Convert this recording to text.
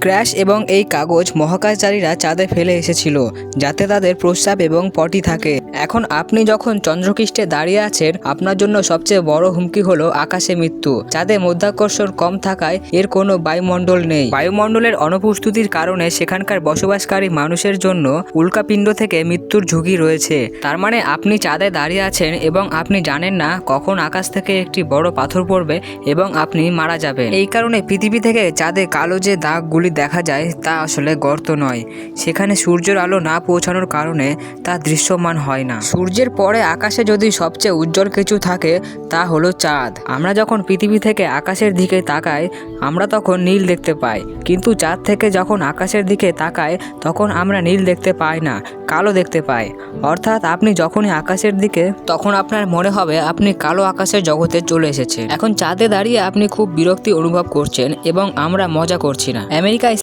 Crash এবং এই কাগজ মহাকাশচারীরা চাঁদে ফেলে এসেছিল যাতে তাদের প্রস্রাব এবং পটি থাকে। এখন আপনি যখন চন্দ্রপৃষ্ঠে দাঁড়িয়ে আছেন, আপনার জন্য সবচেয়ে বড় হুমকি হলো আকাশে মৃত্যু। চাঁদে মাধ্যাকর্ষণ কম থাকায় এর কোনো বায়ুমণ্ডল নেই। বায়ুমণ্ডলের অনুপস্থিতির কারণে সেখানকার বসবাসকারী মানুষের জন্য উল্কাপিণ্ড থেকে মৃত্যুর ঝুঁকি রয়েছে। তার মানে আপনি চাঁদে দাঁড়িয়ে আছেন এবং আপনি জানেন না কখন আকাশ থেকে একটি বড় পাথর পড়বে এবং আপনি মারা যাবেন। এই কারণে পৃথিবী থেকে চাঁদে কালো যে দাগগুলি দেখা যায় তা আসলে গর্ত নয়, সেখানে সূর্যের আলো না পৌঁছানোর কারণে তা দৃশ্যমান হয় না। সূর্যের পরে আকাশে যদি সবচেয়ে উজ্জ্বল কিছু থাকে তা হলো চাঁদ। আমরা যখন পৃথিবী থেকে আকাশের দিকে তাকাই আমরা তখন নীল দেখতে পাই, কিন্তু চাঁদ থেকে যখন আকাশের দিকে তাকাই তখন আমরা নীল দেখতে পাই না, কালো দেখতে পাই। অর্থাৎ আপনি যখনই আকাশের দিকে তখন আপনার মনে হবে আপনি কালো আকাশের জগতে চলে এসেছেন। এখন চাঁদে দাঁড়িয়ে আপনি খুব বিরক্তি অনুভব করছেন এবং আমরা মজা করছি না। আমেরিকায়